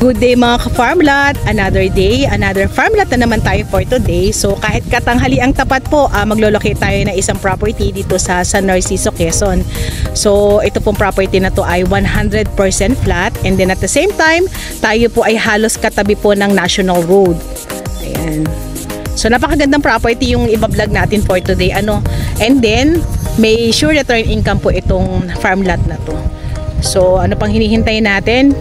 Good day mga ka-farm lot, another day, another farm lot na naman tayo for today. So kahit katanghali ang tapat po, maglolocate tayo na isang property dito sa San Narciso, Quezon. So ito pong property na to ay 100% flat, and then at the same time, tayo po ay halos katabi po ng National Road. Ayan. So napakagandang property yung ibablog natin for today. And then may sure return income po itong farm lot na to. So ano pang hinihintay natin?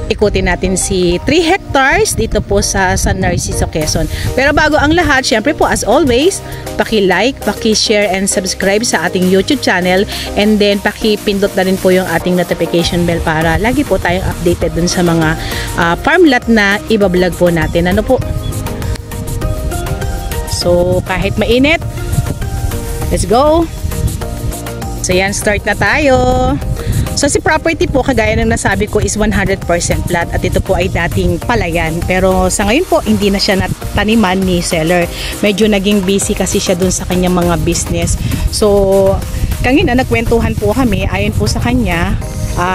Ikutin natin si 3 hectares dito po sa San Narciso, Quezon. Pero bago ang lahat, syempre po as always, paki-like, paki-share and subscribe sa ating YouTube channel, and then paki-pindot na rin po yung ating notification bell para lagi po tayong updated dun sa mga farm lot na ibablog po natin. Ano po? So kahit mainit, let's go! So yan, start na tayo! So si property po, kagaya ng nasabi ko, is 100% flat at ito po ay dating palayan. Pero sa ngayon po, hindi na siya nataniman ni seller. Medyo naging busy kasi siya dun sa kanyang mga business. So kanina nagkwentuhan po kami, ayon po sa kanya,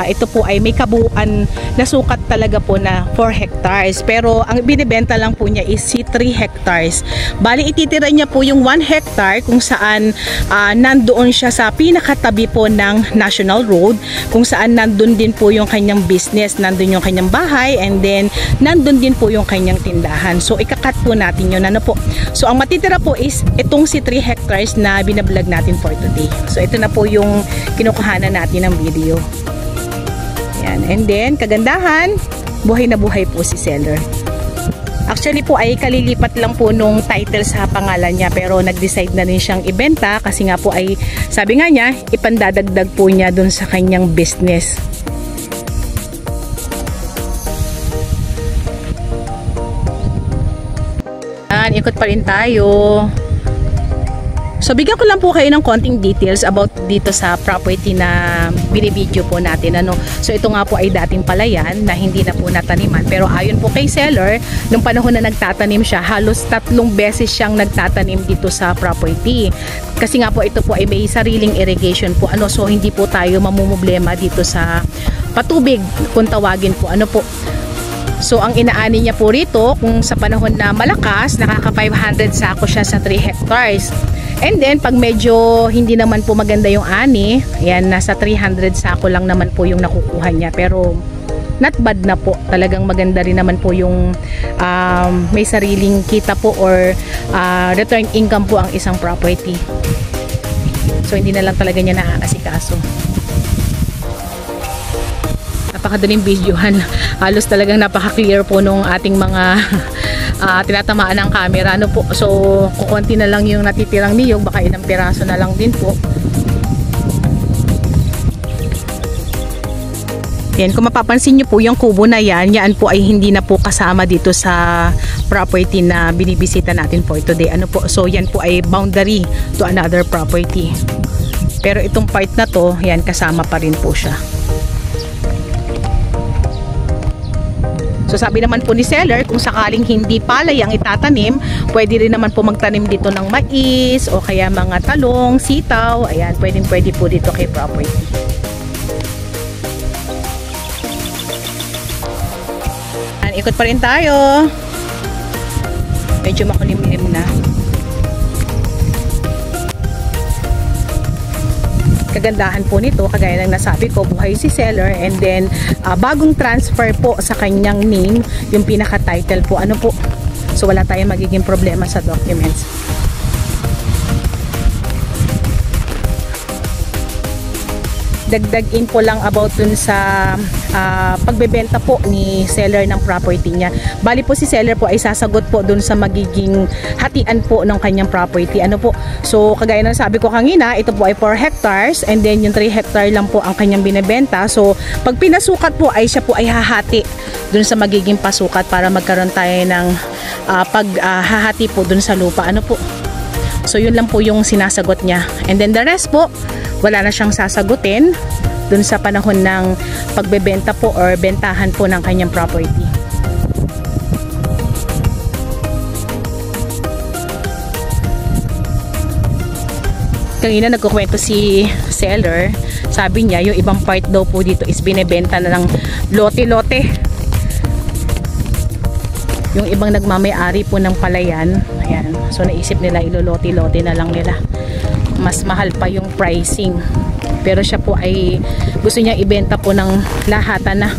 ito po ay may kabuuan na sukat talaga po na 4 hectares. Pero ang binibenta lang po niya is si 3 hectares. Bali ititira niya po yung 1 hectare kung saan nandoon siya sa pinakatabi po ng National Road, kung saan nandun din po yung kanyang business, nandun yung kanyang bahay, and then nandun din po yung kanyang tindahan. So ikakat po natin yun. Ano po? So ang matitira po is itong si 3 hectares na binablog natin for today. So ito na po yung kinukuhanan natin ng video. Yan. And then, kagandahan, buhay na buhay po si seller. Actually po ay kalilipat lang po nung title sa pangalan niya, pero nag-decide na rin siyang ibenta kasi nga po ay, sabi nga niya, ipandadagdag po niya dun sa kanyang business. Yan, ikot pa rin tayo. So bigyan ko lang po kayo ng konting details about dito sa property na binibideo po natin. So ito nga po ay dating palayan na hindi na po nataniman. Pero ayon po kay seller, nung panahon na nagtatanim siya, halos 3 beses siyang nagtatanim dito sa property. Kasi nga po ito po ay may sariling irrigation po. So hindi po tayo mamumblema dito sa patubig kung tawagin po. So ang inaani niya po rito, kung sa panahon na malakas, nakaka 500 sako siya sa 3 hectares. And then pag medyo hindi naman po maganda yung ani, ayan, nasa 300 sako lang naman po yung nakukuha niya. Pero not bad na po, talagang maganda rin naman po yung may sariling kita po or return income po ang isang property. So hindi na lang talaga niya naaasikaso. Napakadaling videohan, halos talagang napaka-clear po nung ating mga tinatamaan ng camera. So kukunti na lang yung natitirang niyog, baka ilang piraso na lang din po. Yan, kung mapapansin nyo po yung kubo na yan po ay hindi na po kasama dito sa property na binibisita natin for today. So yan po ay boundary to another property. Pero itong part na to, yan, kasama pa rin po siya. So sabi naman po ni seller, kung sakaling hindi palay ang itatanim, pwede rin naman po magtanim dito ng mais o kaya mga talong, sitaw. Ayan, pwede po dito kay property. Ayan, ikot pa rin tayo. Medyo makulimlim na. Kagandahan po nito, kagaya ng nasabi ko, buhay si seller, and then bagong transfer po sa kanyang name yung pinaka-title po. So wala tayong magiging problema sa documents. Dagdag info lang about dun sa pagbebenta po ni seller ng property niya. Bali po si seller po ay sasagot po dun sa magiging hatian po ng kanyang property. So kagaya ng sabi ko kanina, ito po ay 4 hectares, and then yung 3 hectare lang po ang kanyang binebenta. So pag pinasukat po ay siya po ay hahati dun sa magiging pasukat para magkaroon tayo ng paghahati po dun sa lupa. So yun lang po yung sinasagot niya. And then the rest po, wala na siyang sasagutin dun sa panahon ng pagbebenta po or bentahan po ng kanyang property. Kanina nagkukwento si seller, sabi niya yung ibang part daw po dito is binebenta na ng lote-lote. yung ibang nagmamay-ari po ng palayan. Ayan. So naisip nila ilolote-lote na lang nila. Mas mahal pa yung pricing. Pero siya po ay gusto niya ibenta po ng lahatan na.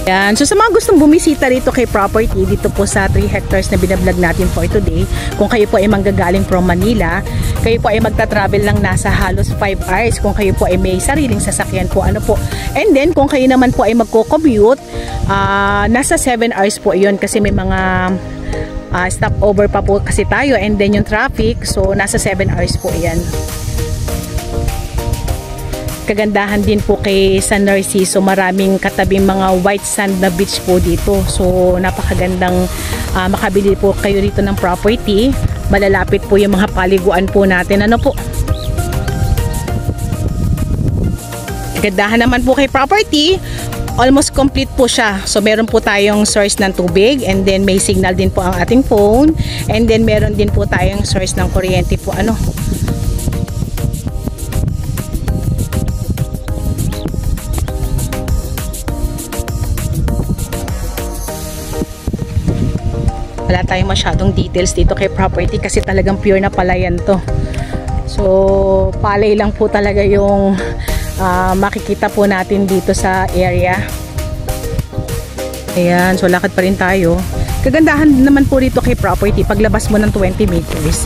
Yan. So sa mga gustong bumisita dito kay property, dito po sa 3 hectares na binablog natin for today, kung kayo po ay manggagaling from Manila, kayo po ay magta-travel lang nasa halos 5 hours kung kayo po ay may sariling sasakyan po, ano po. And then kung kayo naman po ay magko-commute, nasa 7 hours po yun kasi may mga stopover pa po kasi tayo, and then yung traffic, so nasa 7 hours po yan. Kagandahan din po kay San Narciso, maraming katabing mga white sand na beach po dito. So napakagandang makabili po kayo dito ng property. Malalapit po yung mga paliguan po natin, ano po. Kagandahan naman po kay property, almost complete po siya. So meron po tayong source ng tubig, and then may signal din po ang ating phone, and then meron din po tayong source ng kuryente po, ano. Wala tayong masyadong details dito kay property kasi talagang pure na palayan to. So palay lang po talaga yung makikita po natin dito sa area. Ayan, so lakad pa rin tayo. Kagandahan naman po dito kay property, paglabas mo ng 20 meters,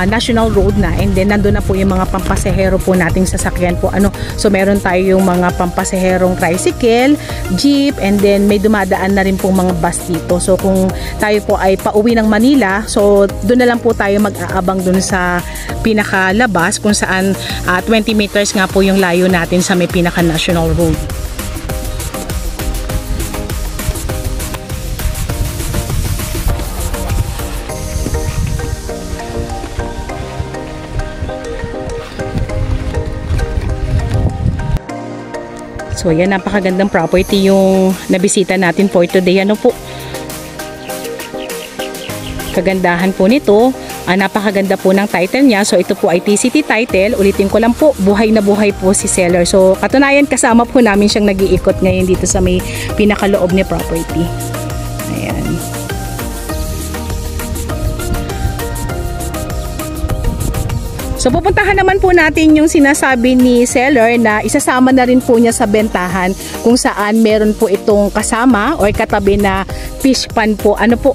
national road na, and then nandun na po yung mga pampasahero po nating sasakyan po, ano. So meron tayong mga pampasaherong tricycle, jeep, and then may dumadaan na rin po mga bus dito. So kung tayo po ay pauwi ng Manila, so doon na lang po tayo mag-aabang doon sa pinakalabas kung saan 20 meters nga po yung layo natin sa may pinaka national road. So ayan, napakagandang property yung nabisita natin for today, ano po. Kagandahan po nito, napakaganda po ng title niya. So ito po ay TCT title. Ulitin ko lang po, buhay na buhay po si seller. So katunayan, kasama po namin siyang nag-iikot ngayon dito sa may pinakaloob ni property. Ayan. So pupuntahan naman po natin yung sinasabi ni seller na isasama na rin po niya sa bentahan kung saan meron po itong kasama or katabi na fish pond po, ano po.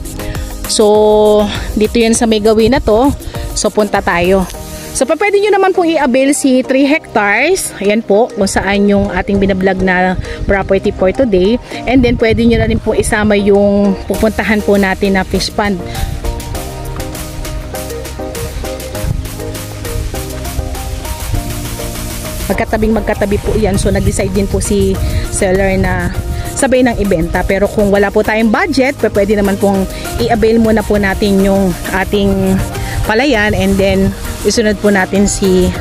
So dito yan sa may gawin na to. So punta tayo. So pwede nyo naman pong i-avail si 3 hectares. Ayan po kung saan yung ating binablog na property for today. And then pwede nyo na rin po isama yung pupuntahan po natin na fish pond. Magkatabi po yan. So nag-decide din po si seller na sabay ng ibenta. Pero kung wala po tayong budget, pwede naman pong i-avail muna po natin yung ating palayan, and then isunod po natin si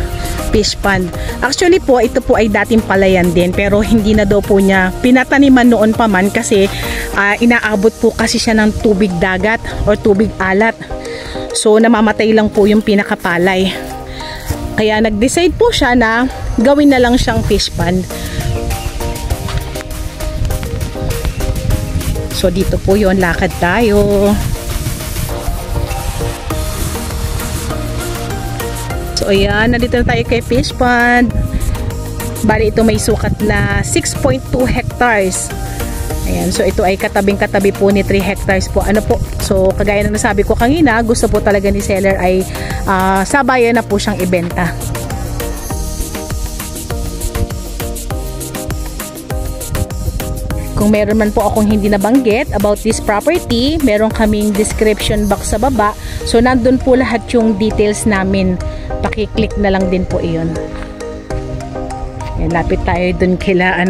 fish pond. Actually po, ito po ay dating palayan din, pero hindi na daw po niya pinataniman noon pa man kasi inaabot po kasi siya ng tubig dagat or tubig alat. So namamatay lang po yung pinakapalay. Kaya nag-decide po siya na gawin na lang siyang fish pond. So dito po yon, lakad tayo. So ayan, nandito na tayo kay fish pond. Bali ito may sukat na 6.2 hectares. Ayan, so ito ay katabing-katabi po ni 3 hectares po. Ano po? So kagaya ng nasabi ko kanina, gusto po talaga ni seller ay sabayan na po siyang ibenta. Kung meron man po akong hindi nabanggit about this property, meron kaming description box sa baba. So nandun po lahat yung details namin. Paki-click na lang din po iyon. Ayan, lapit tayo dun kila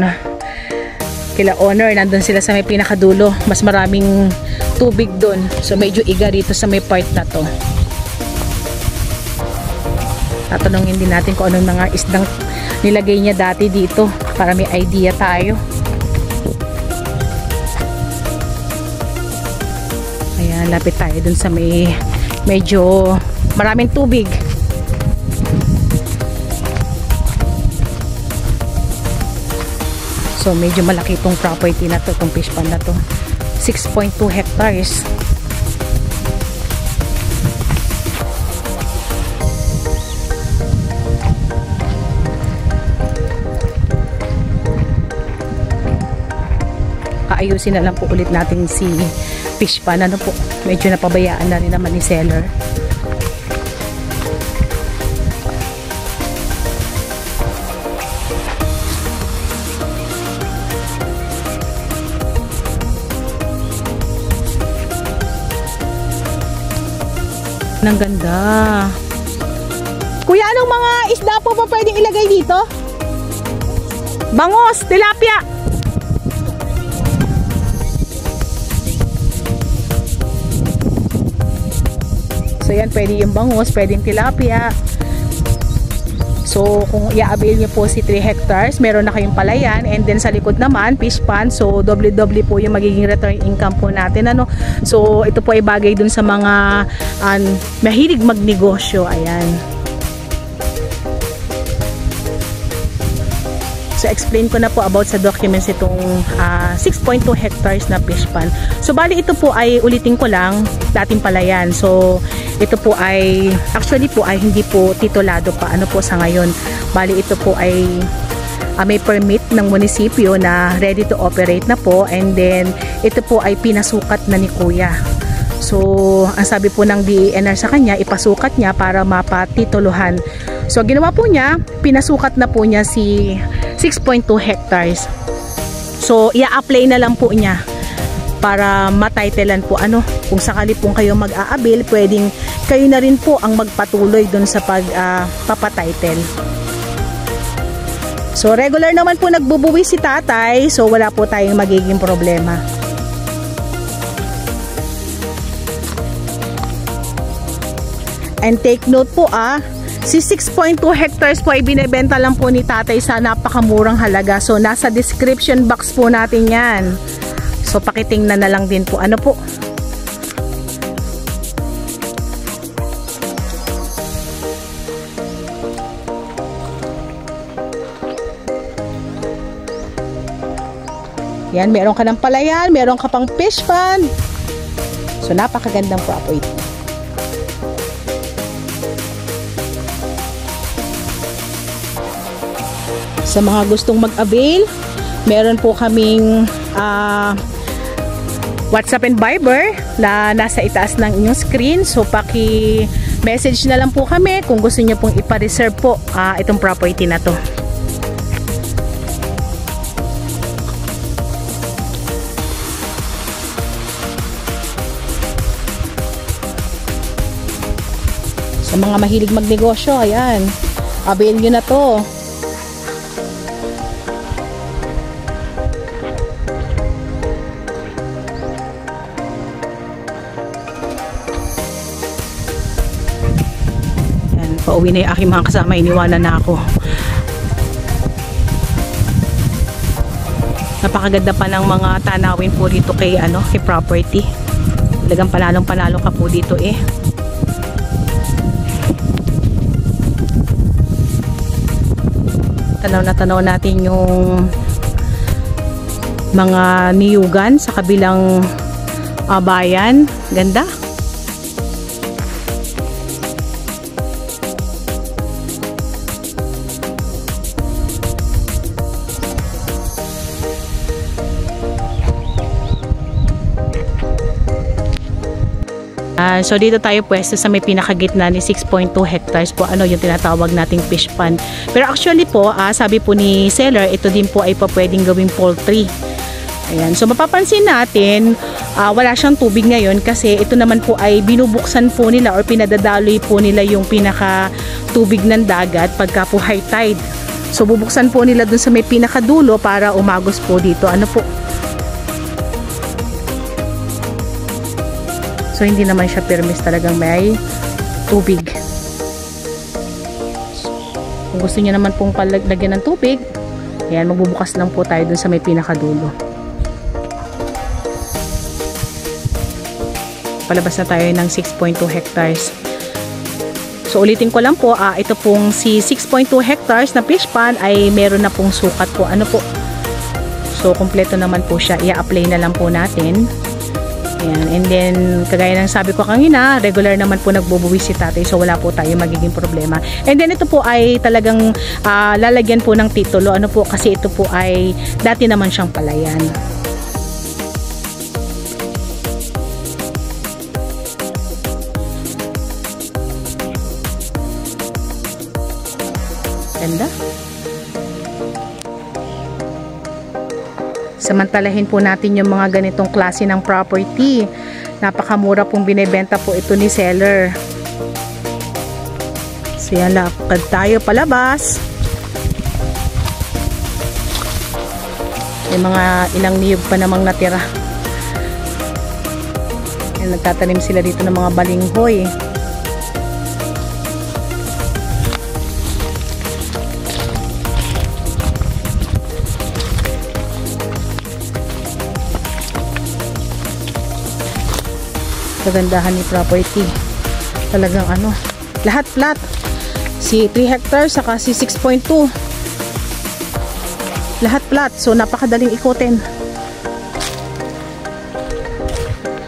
owner. Nandun sila sa may pinakadulo. Mas maraming tubig dun. So medyo iga rito sa may part na to. Tatanungin din natin kung anong mga isdang nilagay niya dati dito para may idea tayo. Ayan, Ayan, lapit tayo dun sa may medyo maraming tubig. So medyo malaki itong property na to, itong fish pond na to. 6.2 hectares. Ayusin na lang po ulit natin si fish pond. Ano po, medyo napabayaan na rin naman ni seller. Ang ganda. Kuya, anong mga isda po pa pwedeng ilagay dito? Bangos, tilapia. So yan, pwede yung bangus, pwedeng tilapia. So kung i-avail nyo po si 3 hectares, meron na kayong palayan, and then sa likod naman, fish pond. So doble-doble po yung magiging return income po natin. Ano? So ito po ay bagay dun sa mga mahilig magnegosyo. Ayan. So explain ko na po about sa documents itong 6.2 hectares na fish pond. So bali ito po ay, ulitin ko lang, dating palayan. So ito po ay, actually po ay hindi po titulado pa, ano po sa ngayon. Bali ito po ay may permit ng munisipyo na ready to operate na po, and then ito po ay pinasukat na ni Kuya. So ang sabi po ng DENR sa kanya, ipasukat niya para mapatituluhan. So ginawa po niya, pinasukat na po niya si 6.2 hectares. So i-apply na lang po niya para matitlean po. Ano, kung sakali pong kayo mag-a-avail, pwedeng kayo na rin po ang magpatuloy dun sa papatitle. So regular naman po nagbubuwi si tatay, so wala po tayong magiging problema. And take note po si 6.2 hectares po ay binebenta lang po ni tatay sa napakamurang halaga. So nasa description box po natin yan. So pakitingnan na lang din po. Ano po? Yan, meron ka ng palayan, meron ka pang fish pond. So napakagandang property. Sa mga gustong mag-avail, meron po kaming WhatsApp and Viber na nasa itaas ng inyong screen. So paki-message na lang po kami kung gusto niyo pong ipa-reserve po itong property na to. Sa mga mahilig magnegosyo, ayan, avail nyo na to. Pauwi na yung aking mga kasama, iniwanan na ako. Napakaganda pa ng mga tanawin po dito kay property. Talagang panalong-panalo ka po dito eh. Tanaw na tanaw natin yung mga niyugan sa kabilang bayan. Ganda. So dito tayo pwesto sa may pinakagitna ni 6.2 hectares po, yung tinatawag nating fish pond. Pero actually po, sabi po ni seller, ito din po ay pwedeng gawing poultry. Ayan. So mapapansin natin, wala siyang tubig ngayon kasi ito naman po ay binubuksan po nila or pinadadaloy po nila yung pinaka tubig ng dagat pagka po high tide. So bubuksan po nila dun sa may pinakadulo para umagos po dito. Ano po? So hindi naman siya permis, talagang may tubig. Kung gusto niyo naman pong palagyan ng tubig, ayan, magbubukas lang po tayo dun sa may pinakadulo. palabas na tayo ng 6.2 hectares. So ulitin ko lang po, ito pong si 6.2 hectares na fish pond ay meron na pong sukat po. Ano po? So kumpleto naman po siya. I-apply na lang po natin. Ayan. And then kagaya ng sabi ko kanina, regular naman po nagbubuwis si tatay, so wala po tayo magiging problema. And then ito po ay talagang lalagyan po ng titulo. Ano po? Kasi ito po ay dati naman siyang palayan. Ganda. Samantalahin po natin yung mga ganitong klase ng property. Napakamura pong binebenta po ito ni seller. So yan, lakad tayo palabas. May mga ilang niyog pa namang natira. Yan, nagtatanim sila dito ng mga balinghoy. Kagandahan ni property, talagang ano, lahat flat, si 3 hectares saka si 6.2 lahat flat, so napakadaling ikutin,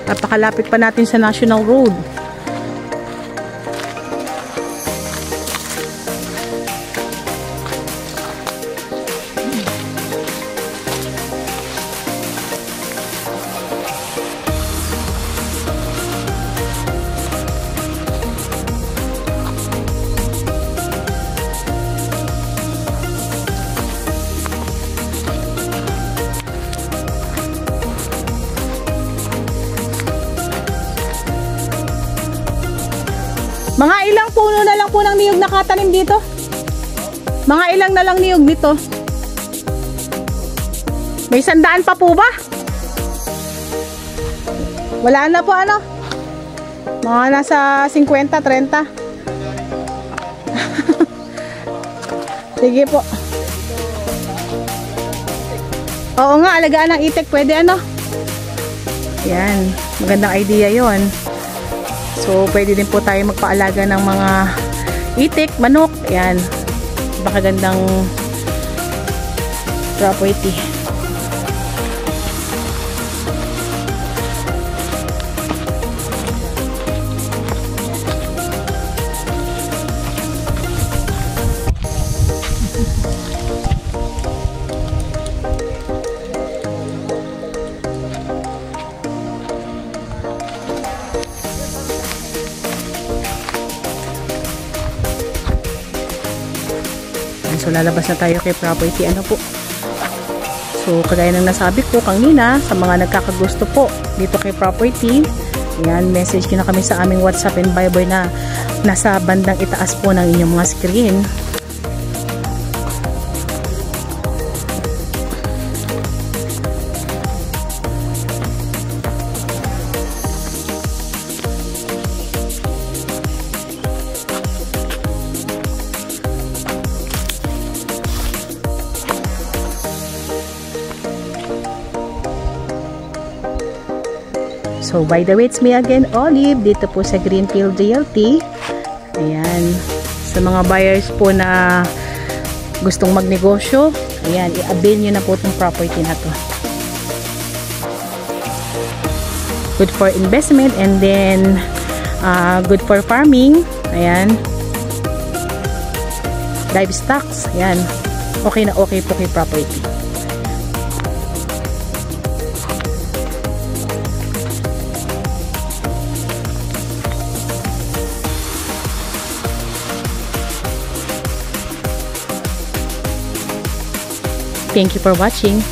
napakalapit pa natin sa National Road. Mga ilang puno na lang po ng niyog nakatanim dito? Mga ilang na lang niyog dito? May 100 pa po ba? Wala na po ano? Mga nasa 50, 30. Sige po. Oo nga, alagaan ng itik. Pwede ano? Yan. Magandang idea yon. So, pwede din po tayo magpaalaga ng mga itik, manok. Ayan. Napakagandang property. So lalabas na tayo kay property. Ano po? So kagaya ng nasabi ko kanina, sa mga nagkakagusto po dito kay property, yan, message nyo na kami sa aming WhatsApp and Viber na nasa bandang itaas po ng inyong mga screen. So, by the way, it's me again, Olive, dito po sa Greenfield Realty. Ayan. Sa mga buyers po na gustong magnegosyo, ayan, i-avail nyo na po itong property na to. Good for investment and then good for farming. Ayan. Livestocks. Ayan. Okay na okay po kay property. Thank you for watching.